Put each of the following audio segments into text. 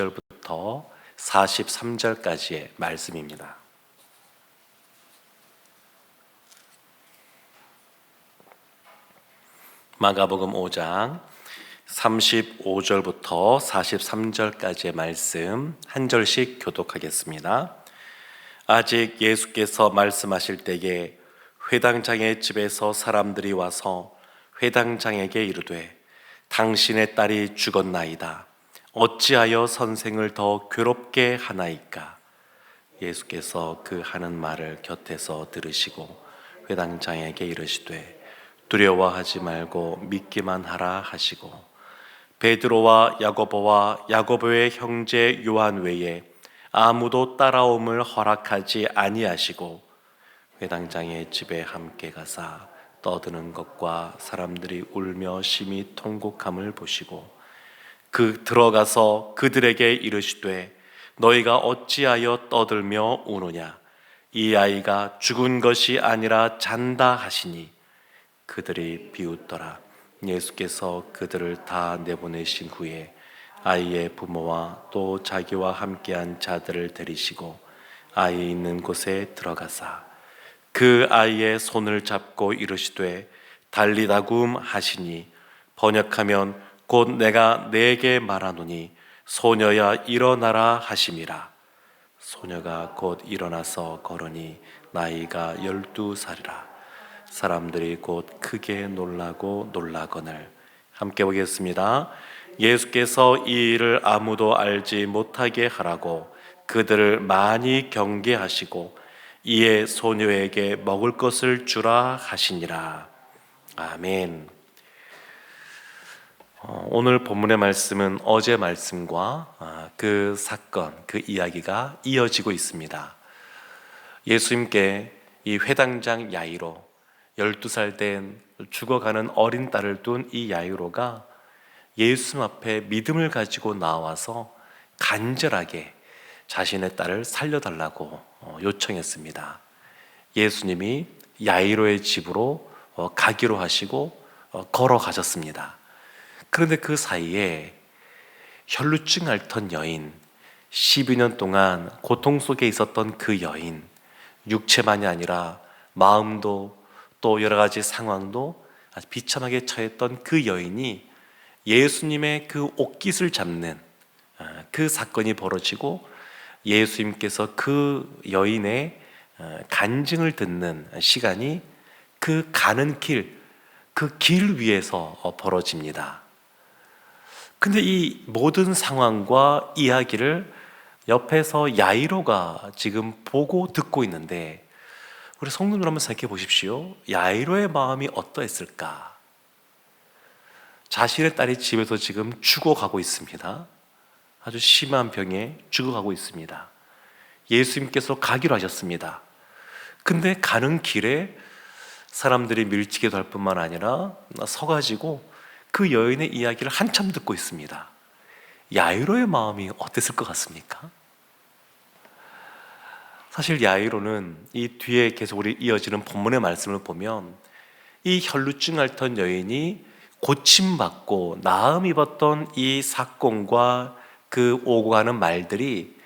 35절부터 43절까지의 말씀입니다. 마가복음 5장 35절부터 43절까지의 말씀 한 절씩 교독하겠습니다. 아직 예수께서 말씀하실 때에 회당장의 집에서 사람들이 와서 회당장에게 이르되 당신의 딸이 죽었나이다. 어찌하여 선생을 더 괴롭게 하나이까? 예수께서 그 하는 말을 곁에서 들으시고 회당장에게 이르시되 두려워하지 말고 믿기만 하라 하시고 베드로와 야고보와 야고보의 형제 요한 외에 아무도 따라옴을 허락하지 아니하시고 회당장의 집에 함께 가사 떠드는 것과 사람들이 울며 심히 통곡함을 보시고 그 들어가서 그들에게 이르시되 너희가 어찌하여 떠들며 우느냐? 이 아이가 죽은 것이 아니라 잔다 하시니 그들이 비웃더라. 예수께서 그들을 다 내보내신 후에 아이의 부모와 또 자기와 함께한 자들을 데리시고 아이 있는 곳에 들어가사 그 아이의 손을 잡고 이르시되 달리다굼 하시니 번역하면 곧 내가 네게 말하노니 소녀야 일어나라 하심이라. 소녀가 곧 일어나서 걸으니 나이가 12살이라. 사람들이 곧 크게 놀라고 놀라거늘. 함께 보겠습니다. 예수께서 이 일을 아무도 알지 못하게 하라고 그들을 많이 경계하시고 이에 소녀에게 먹을 것을 주라 하시니라. 아멘. 오늘 본문의 말씀은 어제 말씀과 그 사건, 그 이야기가 이어지고 있습니다. 예수님께 이 회당장 야이로 12살 된 죽어가는 어린 딸을 둔 이 야이로가 예수님 앞에 믿음을 가지고 나와서 간절하게 자신의 딸을 살려달라고 요청했습니다. 예수님이 야이로의 집으로 가기로 하시고 걸어가셨습니다. 그런데 그 사이에 혈루증 앓던 여인, 12년 동안 고통 속에 있었던 그 여인, 육체만이 아니라 마음도 또 여러 가지 상황도 아주 비참하게 처했던 그 여인이 예수님의 그 옷깃을 잡는 그 사건이 벌어지고 예수님께서 그 여인의 간증을 듣는 시간이 그 가는 길, 그 길 위에서 벌어집니다. 근데 이 모든 상황과 이야기를 옆에서 야이로가 지금 보고 듣고 있는데 우리 성도들 한번 생각해 보십시오. 야이로의 마음이 어떠했을까? 자신의 딸이 집에서 지금 죽어가고 있습니다. 아주 심한 병에 죽어가고 있습니다. 예수님께서 가기로 하셨습니다. 근데 가는 길에 사람들이 밀치기도 할 뿐만 아니라 서가지고 그 여인의 이야기를 한참 듣고 있습니다. 야이로의 마음이 어땠을 것 같습니까? 사실 야이로는 이 뒤에 계속 우리 이어지는 본문의 말씀을 보면 이 혈루증 앓던 여인이 고침받고 나음 입었던 이 사건과 그 오고 가는 말들이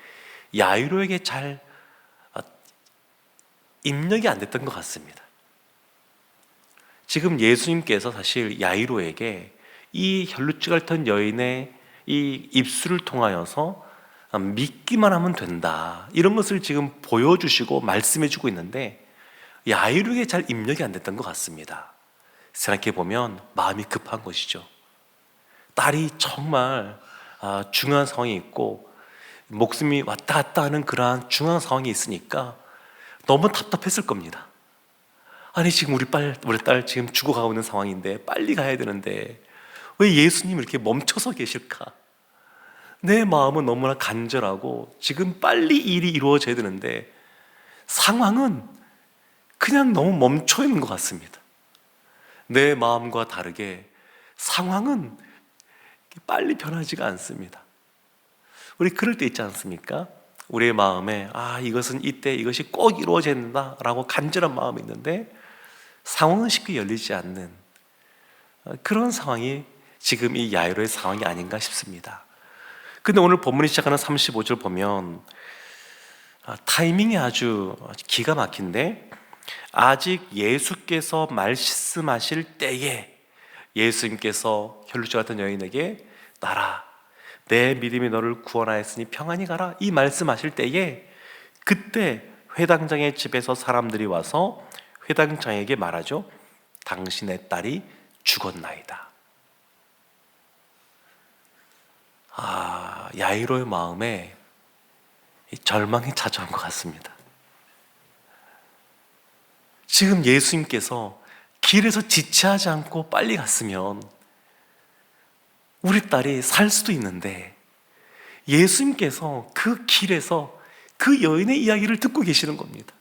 야이로에게 잘 입력이 안 됐던 것 같습니다. 지금 예수님께서 사실 야이로에게 이 혈루증 앓던 여인의 이 입술을 통하여서 믿기만 하면 된다, 이런 것을 지금 보여주시고 말씀해주고 있는데 야이로에게 잘 입력이 안 됐던 것 같습니다. 생각해보면 마음이 급한 것이죠. 딸이 정말 중요한 상황이 있고 목숨이 왔다 갔다 하는 그러한 중요한 상황이 있으니까 너무 답답했을 겁니다. 아니 지금 우리 딸 지금 죽어가고 있는 상황인데 빨리 가야 되는데 왜 예수님 이렇게 멈춰서 계실까? 내 마음은 너무나 간절하고 지금 빨리 일이 이루어져야 되는데 상황은 그냥 너무 멈춰 있는 것 같습니다. 내 마음과 다르게 상황은 빨리 변하지가 않습니다. 우리 그럴 때 있지 않습니까? 우리의 마음에 이것은 이때 이것이 꼭 이루어져야 된다라고 간절한 마음이 있는데 상황은 쉽게 열리지 않는 그런 상황이 지금 이 야이로의 상황이 아닌가 싶습니다. 근데 오늘 본문이 시작하는 35절 보면 타이밍이 아주 기가 막힌데, 아직 예수께서 말씀하실 때에 예수님께서 혈루증 같은 여인에게 나라, 내 믿음이 너를 구원하였으니 평안히 가라, 이 말씀하실 때에, 그때 회당장의 집에서 사람들이 와서 회당장에게 말하죠. 당신의 딸이 죽었나이다. 야이로의 마음에 절망이 찾아온 것 같습니다. 지금 예수님께서 길에서 지체하지 않고 빨리 갔으면 우리 딸이 살 수도 있는데, 예수님께서 그 길에서 그 여인의 이야기를 듣고 계시는 겁니다.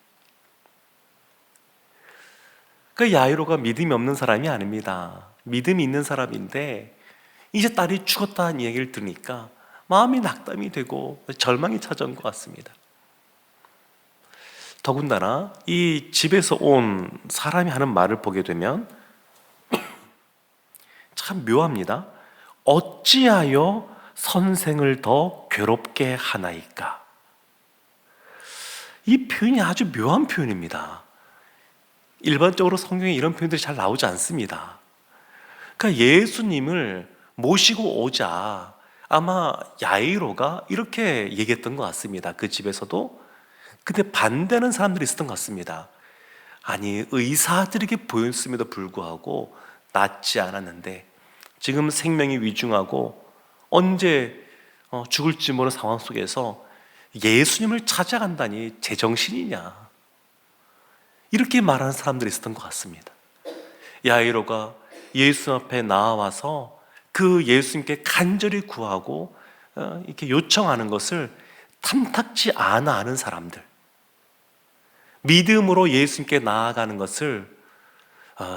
그 야이로가 믿음이 없는 사람이 아닙니다. 믿음이 있는 사람인데, 이제 딸이 죽었다는 얘기를 들으니까 마음이 낙담이 되고 절망이 찾아온 것 같습니다. 더군다나 이 집에서 온 사람이 하는 말을 보게 되면 참 묘합니다. 어찌하여 선생을 더 괴롭게 하나이까? 이 표현이 아주 묘한 표현입니다. 일반적으로 성경에 이런 표현들이 잘 나오지 않습니다. 그러니까 예수님을 모시고 오자 아마 야이로가 이렇게 얘기했던 것 같습니다. 그 집에서도. 근데 반대하는 사람들이 있었던 것 같습니다. 아니, 의사들에게 보였음에도 불구하고 낫지 않았는데 지금 생명이 위중하고 언제 죽을지 모르는 상황 속에서 예수님을 찾아간다니 제정신이냐, 이렇게 말하는 사람들이 있었던 것 같습니다. 야이로가 예수 앞에 나와서 그 예수님께 간절히 구하고 이렇게 요청하는 것을 탐탁지 않아 하는 사람들, 믿음으로 예수님께 나아가는 것을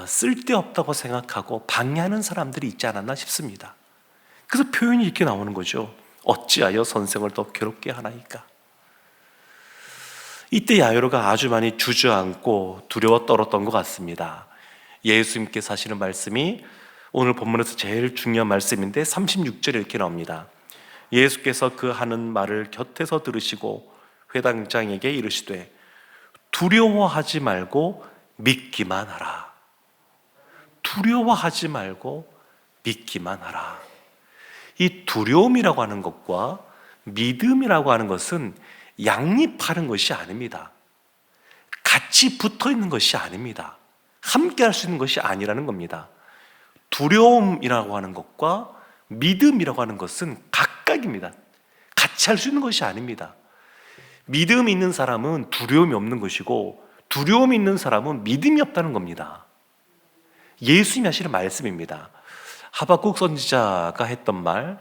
쓸데없다고 생각하고 방해하는 사람들이 있지 않았나 싶습니다. 그래서 표현이 이렇게 나오는 거죠. 어찌하여 선생을 더 괴롭게 하나이까? 이때 야이로가 아주 많이 주저앉고 두려워 떨었던 것 같습니다. 예수님께서 하시는 말씀이 오늘 본문에서 제일 중요한 말씀인데 36절에 이렇게 나옵니다. 예수께서 그 하는 말을 곁에서 들으시고 회당장에게 이르시되 두려워하지 말고 믿기만 하라. 두려워하지 말고 믿기만 하라. 이 두려움이라고 하는 것과 믿음이라고 하는 것은 양립하는 것이 아닙니다. 같이 붙어 있는 것이 아닙니다. 함께 할 수 있는 것이 아니라는 겁니다. 두려움이라고 하는 것과 믿음이라고 하는 것은 각각입니다. 같이 할 수 있는 것이 아닙니다. 믿음이 있는 사람은 두려움이 없는 것이고, 두려움이 있는 사람은 믿음이 없다는 겁니다. 예수님이 하시는 말씀입니다. 하박국 선지자가 했던 말,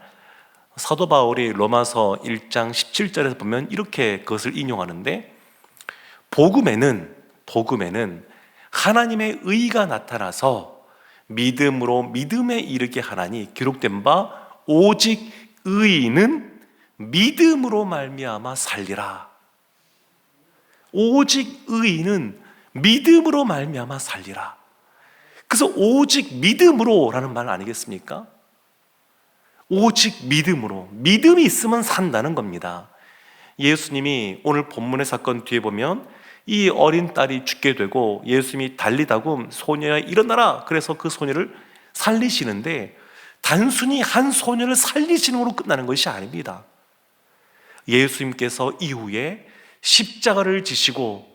사도 바울이 로마서 1장 17절에서 보면 이렇게 그것을 인용하는데, 복음에는 하나님의 의가 나타나서 믿음으로 믿음에 이르게 하나니 기록된 바 오직 의인은 믿음으로 말미암아 살리라. 오직 의인은 믿음으로 말미암아 살리라. 그래서 오직 믿음으로라는 말 아니겠습니까? 오직 믿음으로, 믿음이 있으면 산다는 겁니다. 예수님이 오늘 본문의 사건 뒤에 보면 이 어린 딸이 죽게 되고 예수님이 달리다고 소녀야 일어나라, 그래서 그 소녀를 살리시는데 단순히 한 소녀를 살리시는 것으로 끝나는 것이 아닙니다. 예수님께서 이후에 십자가를 지시고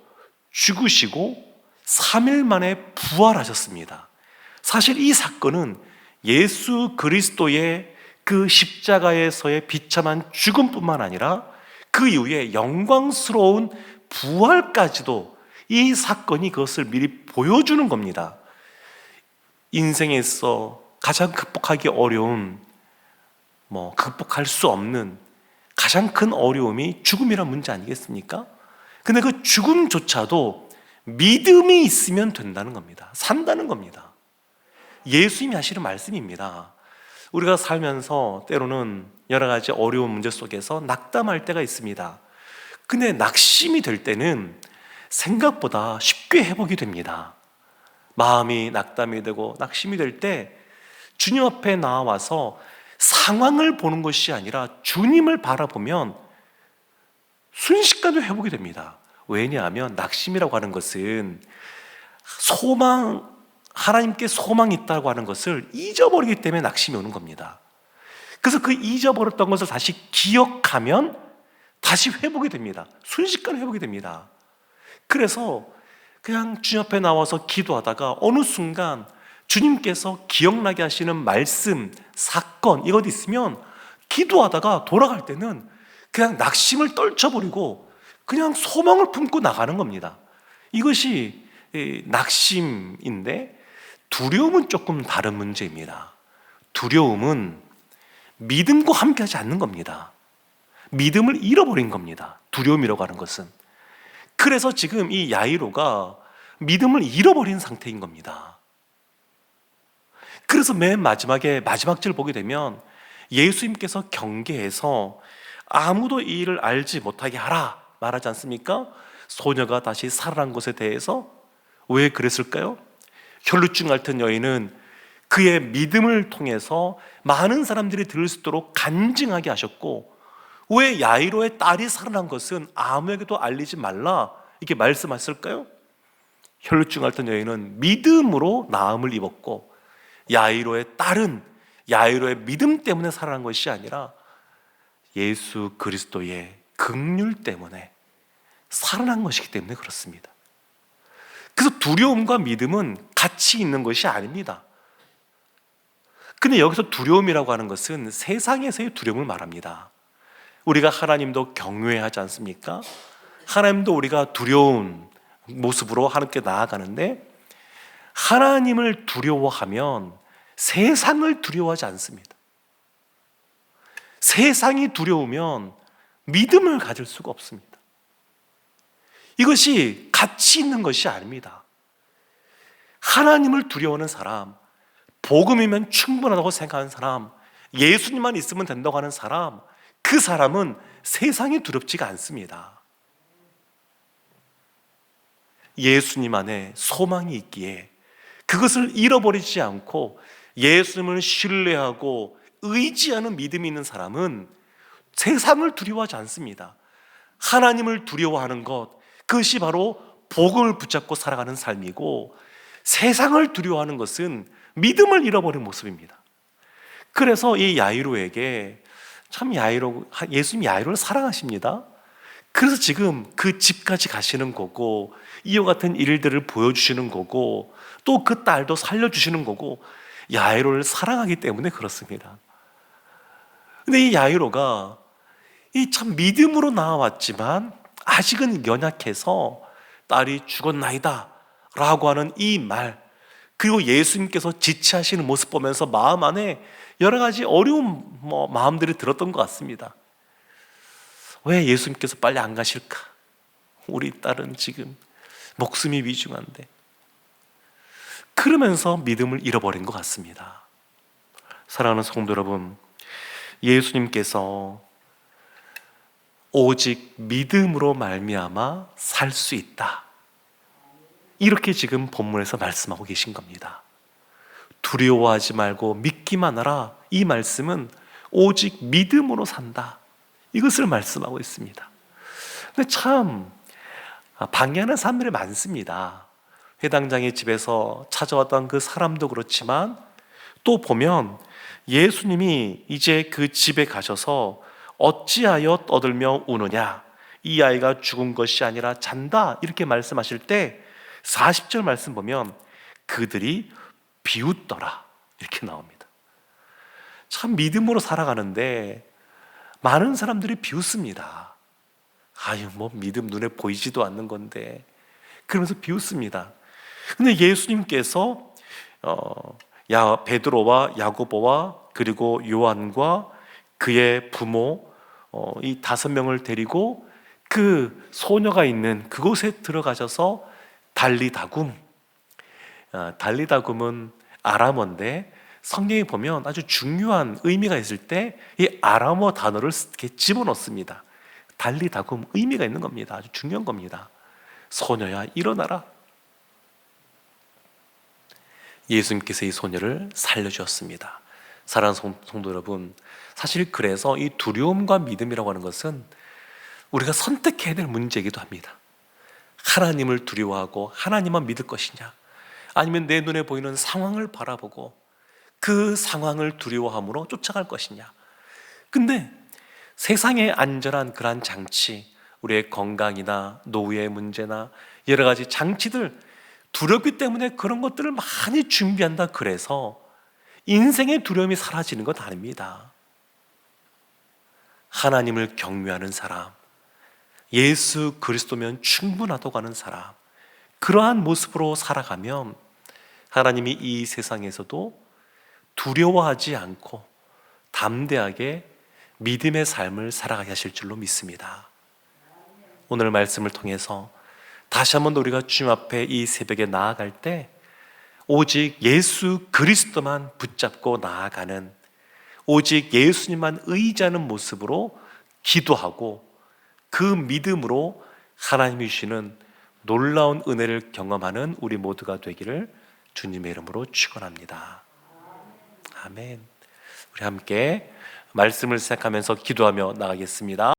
죽으시고 3일 만에 부활하셨습니다. 사실 이 사건은 예수 그리스도의 그 십자가에서의 비참한 죽음뿐만 아니라 그 이후에 영광스러운 부활까지도 이 사건이 그것을 미리 보여주는 겁니다. 인생에서 가장 극복하기 어려운, 극복할 수 없는 가장 큰 어려움이 죽음이란 문제 아니겠습니까? 근데 그 죽음조차도 믿음이 있으면 된다는 겁니다. 산다는 겁니다. 예수님이 하시는 말씀입니다. 우리가 살면서 때로는 여러 가지 어려운 문제 속에서 낙담할 때가 있습니다. 근데 낙심이 될 때는 생각보다 쉽게 회복이 됩니다. 마음이 낙담이 되고 낙심이 될 때 주님 앞에 나와서 상황을 보는 것이 아니라 주님을 바라보면 순식간에 회복이 됩니다. 왜냐하면 낙심이라고 하는 것은 하나님께 소망이 있다고 하는 것을 잊어버리기 때문에 낙심이 오는 겁니다. 그래서 그 잊어버렸던 것을 다시 기억하면 다시 회복이 됩니다. 순식간에 회복이 됩니다. 그래서 그냥 주님 앞에 나와서 기도하다가 어느 순간 주님께서 기억나게 하시는 말씀, 사건 이것 있으면 기도하다가 돌아갈 때는 그냥 낙심을 떨쳐버리고 그냥 소망을 품고 나가는 겁니다. 이것이 낙심인데, 두려움은 조금 다른 문제입니다. 두려움은 믿음과 함께하지 않는 겁니다. 믿음을 잃어버린 겁니다. 두려움이라고 하는 것은. 그래서 지금 이 야이로가 믿음을 잃어버린 상태인 겁니다. 그래서 맨 마지막에 마지막 절 보게 되면 예수님께서 경계에서 아무도 이 일을 알지 못하게 하라 말하지 않습니까? 소녀가 다시 살아난 것에 대해서 왜 그랬을까요? 혈루증 앓던 여인은 그의 믿음을 통해서 많은 사람들이 들을 수 있도록 간증하게 하셨고, 왜 야이로의 딸이 살아난 것은 아무에게도 알리지 말라 이렇게 말씀하셨을까요? 혈루증 앓던 여인은 믿음으로 나음을 입었고, 야이로의 딸은 야이로의 믿음 때문에 살아난 것이 아니라 예수 그리스도의 긍휼 때문에 살아난 것이기 때문에 그렇습니다. 그래서 두려움과 믿음은 같이 있는 것이 아닙니다. 근데 여기서 두려움이라고 하는 것은 세상에서의 두려움을 말합니다. 우리가 하나님도 경외하지 않습니까? 하나님도 우리가 두려운 모습으로 하나님께 나아가는데, 하나님을 두려워하면 세상을 두려워하지 않습니다. 세상이 두려우면 믿음을 가질 수가 없습니다. 이것이 같이 있는 것이 아닙니다. 하나님을 두려워하는 사람, 복음이면 충분하다고 생각하는 사람, 예수님만 있으면 된다고 하는 사람, 그 사람은 세상이 두렵지가 않습니다. 예수님 안에 소망이 있기에 그것을 잃어버리지 않고 예수님을 신뢰하고 의지하는 믿음이 있는 사람은 세상을 두려워하지 않습니다. 하나님을 두려워하는 것, 그것이 바로 복음을 붙잡고 살아가는 삶이고, 세상을 두려워하는 것은 믿음을 잃어버린 모습입니다. 그래서 이 야이로에게 참 예수님이 야이로를 사랑하십니다. 그래서 지금 그 집까지 가시는 거고, 이와 같은 일들을 보여주시는 거고, 또 그 딸도 살려주시는 거고, 야이로를 사랑하기 때문에 그렇습니다. 근데 이 야이로가 참 믿음으로 나와왔지만 아직은 연약해서 딸이 죽었나이다 라고 하는 이 말, 그리고 예수님께서 지체하시는 모습 보면서 마음 안에 여러 가지 어려운 마음들이 들었던 것 같습니다. 왜 예수님께서 빨리 안 가실까? 우리 딸은 지금 목숨이 위중한데. 그러면서 믿음을 잃어버린 것 같습니다. 사랑하는 성도 여러분, 예수님께서 오직 믿음으로 말미암아 살 수 있다, 이렇게 지금 본문에서 말씀하고 계신 겁니다. 두려워하지 말고 믿기만 하라, 이 말씀은 오직 믿음으로 산다, 이것을 말씀하고 있습니다. 근데 참 방해하는 사람들이 많습니다. 회당장의 집에서 찾아왔던 그 사람도 그렇지만, 또 보면 예수님이 이제 그 집에 가셔서 어찌하여 떠들며 우느냐, 이 아이가 죽은 것이 아니라 잔다, 이렇게 말씀하실 때 40절 말씀 보면 그들이 비웃더라 이렇게 나옵니다. 참 믿음으로 살아가는데 많은 사람들이 비웃습니다. 아유, 믿음 눈에 보이지도 않는 건데, 그러면서 비웃습니다. 근데 예수님께서 베드로와 야고보와 그리고 요한과 그의 부모 이 5명을 데리고 그 소녀가 있는 그곳에 들어가셔서 달리다굼, 달리다굼은 아람어인데 성경에 보면 아주 중요한 의미가 있을 때 이 아람어 단어를 이렇게 집어넣습니다. 달리다굼 의미가 있는 겁니다. 아주 중요한 겁니다. 소녀야 일어나라. 예수님께서 이 소녀를 살려주었습니다. 사랑하는 성도 여러분, 사실 그래서 이 두려움과 믿음이라고 하는 것은 우리가 선택해야 될 문제이기도 합니다. 하나님을 두려워하고 하나님만 믿을 것이냐, 아니면 내 눈에 보이는 상황을 바라보고 그 상황을 두려워함으로 쫓아갈 것이냐. 근데 세상의 안전한 그러한 장치, 우리의 건강이나 노후의 문제나 여러 가지 장치들, 두렵기 때문에 그런 것들을 많이 준비한다 그래서 인생의 두려움이 사라지는 것 아닙니다. 하나님을 경외하는 사람, 예수 그리스도면 충분하다고 하는 사람, 그러한 모습으로 살아가면 하나님이 이 세상에서도 두려워하지 않고 담대하게 믿음의 삶을 살아가게 하실 줄로 믿습니다. 오늘 말씀을 통해서 다시 한번 우리가 주님 앞에 이 새벽에 나아갈 때 오직 예수 그리스도만 붙잡고 나아가는, 오직 예수님만 의지하는 모습으로 기도하고 그 믿음으로 하나님이 주시는 놀라운 은혜를 경험하는 우리 모두가 되기를 주님의 이름으로 축원합니다. 아멘. 우리 함께 말씀을 시작하면서 기도하며 나가겠습니다.